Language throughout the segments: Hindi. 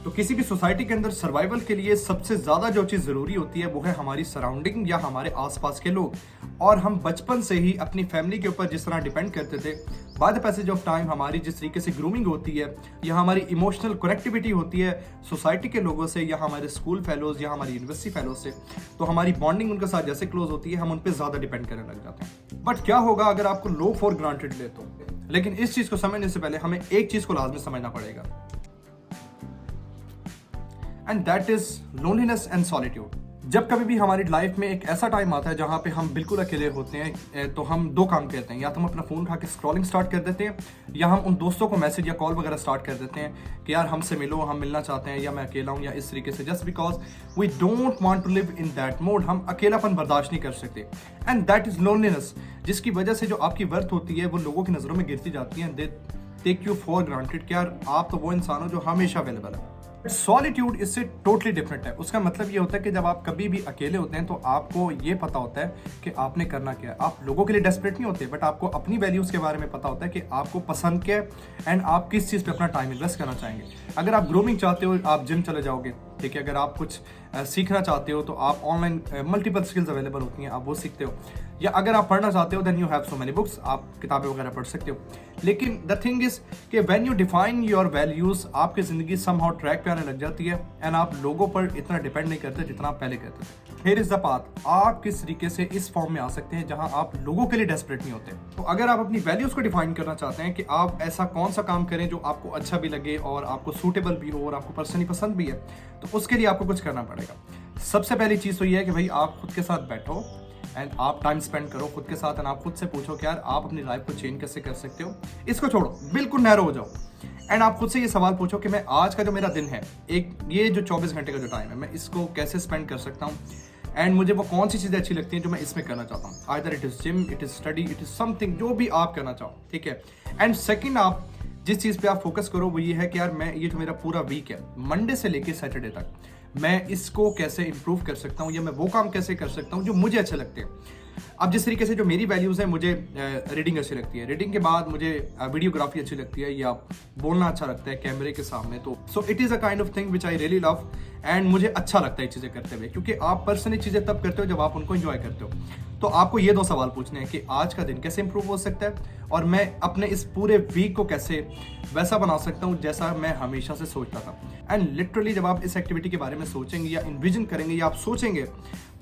तो किसी भी सोसाइटी के अंदर सर्वाइवल के लिए सबसे ज़्यादा जो चीज़ ज़रूरी होती है वो है हमारी सराउंडिंग या हमारे आसपास के लोग। और हम बचपन से ही अपनी फैमिली के ऊपर जिस तरह डिपेंड करते थे, by the passage of time हमारी जिस तरीके से ग्रूमिंग होती है या हमारी इमोशनल कनेक्टिविटी होती है सोसाइटी के लोगों से या हमारे स्कूल फेलोज या हमारी यूनिवर्सिटी फेलोज से, तो हमारी बॉन्डिंग उनके साथ जैसे क्लोज होती है, हम उन पर ज़्यादा डिपेंड करने लग जाते हैं। बट क्या होगा अगर आपको लो फॉर ग्रांटेड ले तो? लेकिन इस चीज़ को समझने से पहले हमें एक चीज़ को लाजमी समझना पड़ेगा, and that is loneliness and solitude. जब कभी भी हमारी लाइफ में एक ऐसा टाइम आता है जहाँ पे हम बिल्कुल अकेले होते हैं, तो हम दो काम करते हैं, या तो हम अपना फ़ोन उठा के स्क्रॉलिंग स्टार्ट कर देते हैं, या हम उन दोस्तों को मैसेज या कॉल वगैरह स्टार्ट कर देते हैं कि यार हमसे मिलो, हम मिलना चाहते हैं, या मैं अकेला हूँ, या इस तरीके से, just because we don't want to live in that mode. हम अकेलापन बर्दाश्त नहीं कर सकते, एंड दैट इज लोनलीनेस, जिसकी वजह से जो आपकी वर्थ होती है वो लोगों की नज़रों में गिरती जाती है। They take you for granted कि यार आप तो वो इंसान हो जो हमेशा अवेलेबल है। सॉलिट्यूड इससे टोटली डिफरेंट है। उसका मतलब ये होता है कि जब आप कभी भी अकेले होते हैं तो आपको ये पता होता है कि आपने करना क्या है। आप लोगों के लिए डेस्परेट नहीं होते, बट आपको अपनी वैल्यूज़ के बारे में पता होता है कि आपको पसंद क्या है एंड आप किस चीज़ पे अपना टाइम इन्वेस्ट करना चाहेंगे। अगर आप ग्रूमिंग चाहते हो, आप जिम चले जाओगे, ठीक है। अगर आप कुछ सीखना चाहते हो तो आप ऑनलाइन मल्टीपल स्किल्स अवेलेबल होती हैं, आप वो सीखते हो। या अगर आप पढ़ना चाहते हो then you have so many books, आप किताबें वगैरह पढ़ सकते हो। लेकिन द थिंग इज कि when you define your values, आपकी ज़िंदगी समहाउ ट्रैक पे आने लग जाती है एंड आप लोगों पर इतना डिपेंड नहीं करते जितना आप पहले करते थे। हियर इज द पाथ, आप किस तरीके से इस फॉर्म में आ सकते हैं जहां आप लोगों के लिए डेस्परेट नहीं होते। तो अगर आप अपनी वैल्यूज को डिफाइन करना चाहते हैं कि आप ऐसा कौन सा काम करें जो आपको अच्छा भी लगे और आपको सूटेबल भी हो और आपको पर्सनली पसंद भी है, तो उसके लिए आपको कुछ करना पड़ेगा। सबसे पहली चीज़ तो ये है कि भाई आप खुद के साथ बैठो एंड आप टाइम स्पेंड करो खुद के साथ, एंड आप खुद से पूछो कि यार आप अपनी लाइफ को चेंज कैसे कर सकते हो। इसको छोड़ो, बिल्कुल नैरो हो जाओ एंड आप खुद से ये सवाल पूछो कि मैं आज का जो मेरा दिन है, एक ये जो 24 घंटे का जो टाइम है, मैं इसको कैसे स्पेंड कर सकता हूँ एंड मुझे वो कौन सी चीज़ें अच्छी लगती हैं जो मैं इसमें करना चाहता हूँ। Either it is gym, it is study, it is something, जो भी आप करना चाहो, ठीक है। एंड सेकेंड, आप जिस चीज़ पे आप फोकस करो वो ये है कि यार मैं ये जो मेरा पूरा वीक है, मंडे से लेके सैटरडे तक, मैं इसको कैसे इंप्रूव कर सकता हूँ या मैं वो काम कैसे कर सकता हूँ जो मुझे अच्छे लगते हैं। अब जिस तरीके से जो मेरी वैल्यूज़ हैं, मुझे रीडिंग अच्छी लगती है, रीडिंग के बाद मुझे वीडियोग्राफी अच्छी लगती है या बोलना अच्छा लगता है कैमरे के सामने। तो सो it is a kind of thing which I really love and मुझे अच्छा लगता है चीज़ें करते हुए, क्योंकि आप पर्सनली चीज़ें तब करते हो जब आप उनको एंजॉय करते हो। तो आपको ये दो सवाल पूछने हैं कि आज का दिन कैसे इंप्रूव हो सकता है और मैं अपने इस पूरे वीक को कैसे वैसा बना सकता हूँ जैसा मैं हमेशा से सोचता था। एंड लिटरली जब आप इस एक्टिविटी के बारे में सोचेंगे या इन्विजन करेंगे या आप सोचेंगे,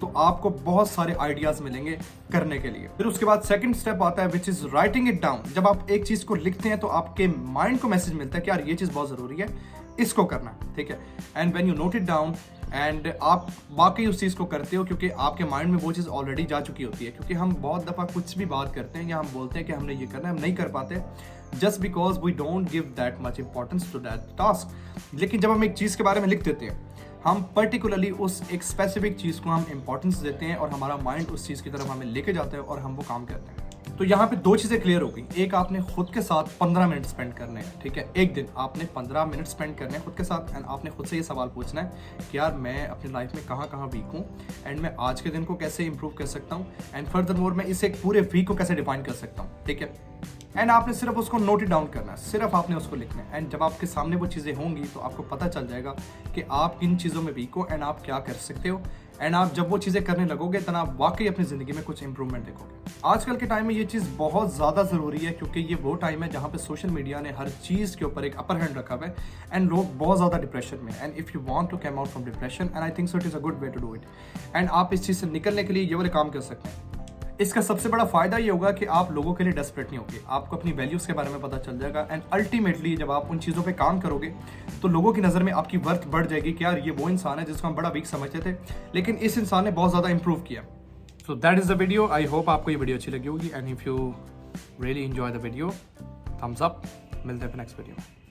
तो आपको बहुत सारे आइडियाज मिलेंगे करने के लिए। फिर उसके बाद सेकंड स्टेप आता है which is writing it down. जब आप एक चीज को लिखते हैं तो आपके माइंड को मैसेज मिलता है कि यार ये चीज बहुत जरूरी है, इसको करना है, ठीक है। And when you note it down and आप वाकई उस चीज़ को करते हो, क्योंकि आपके माइंड में वो चीज़ ऑलरेडी जा चुकी होती है। क्योंकि हम बहुत दफ़ा कुछ भी बात करते हैं या हम बोलते हैं कि हमने ये करना है, हम नहीं कर पाते just because we don't give that much importance to that task. लेकिन जब हम एक चीज़ के बारे में लिख देते हैं, हम पर्टिकुलरली उस एक स्पेसिफिक चीज़ को हम इंपॉर्टेंस देते हैं और हमारा माइंड उस चीज़ की तरफ हमें लेके जाता है और हम वो काम करते हैं। तो यहाँ पे दो चीज़ें क्लियर हो गई। एक, आपने खुद के साथ 15 मिनट स्पेंड करने हैं, ठीक है। एक दिन आपने 15 मिनट स्पेंड करने हैं खुद के साथ एंड आपने खुद से ये सवाल पूछना है कि यार मैं अपनी लाइफ में कहाँ कहाँ वीक हूँ एंड मैं आज के दिन को कैसे इंप्रूव कर सकता हूँ एंड फर्दर मोर मैं इसे पूरे वीक को कैसे डिफाइन कर सकता हूँ, ठीक है। एंड आपने सिर्फ उसको नोट इट डाउन करना है, सिर्फ आपने उसको लिखना है। एंड जब आपके सामने वो चीज़ें होंगी तो आपको पता चल जाएगा कि आप किन चीज़ों में वीक हो एंड आप क्या कर सकते हो। एंड आप जब वो चीज़ें करने लगोगे तब आप वाकई अपनी ज़िंदगी में कुछ इंप्रूवमेंट देखोगे। आजकल के टाइम में ये चीज़ बहुत ज़्यादा ज़रूरी है, क्योंकि ये वो टाइम है जहाँ पे सोशल मीडिया ने हर चीज़ के ऊपर एक अपर हैंड रखा हुआ है एंड लोग बहुत ज़्यादा डिप्रेशन में। And if you want to come out from depression, and I think so it is a good way to do it. And आप इस चीज़ से निकलने के लिए ये वाले काम कर सकते हैं। इसका सबसे बड़ा फायदा ये होगा कि आप लोगों के लिए डेस्परेट नहीं होगे, आपको अपनी वैल्यूज़ के बारे में पता चल जाएगा। एंड अल्टीमेटली जब आप उन चीज़ों पे काम करोगे तो लोगों की नज़र में आपकी वर्थ बढ़ जाएगी कि यार ये वो इंसान है जिसको हम बड़ा वीक समझते थे, लेकिन इस इंसान ने बहुत ज़्यादा इंप्रूव किया। So that is the video. I hope आपको ये वीडियो अच्छी लगी होगी and if you really enjoy the video, thumbs up. मिलते हैं नेक्स्ट वीडियो में।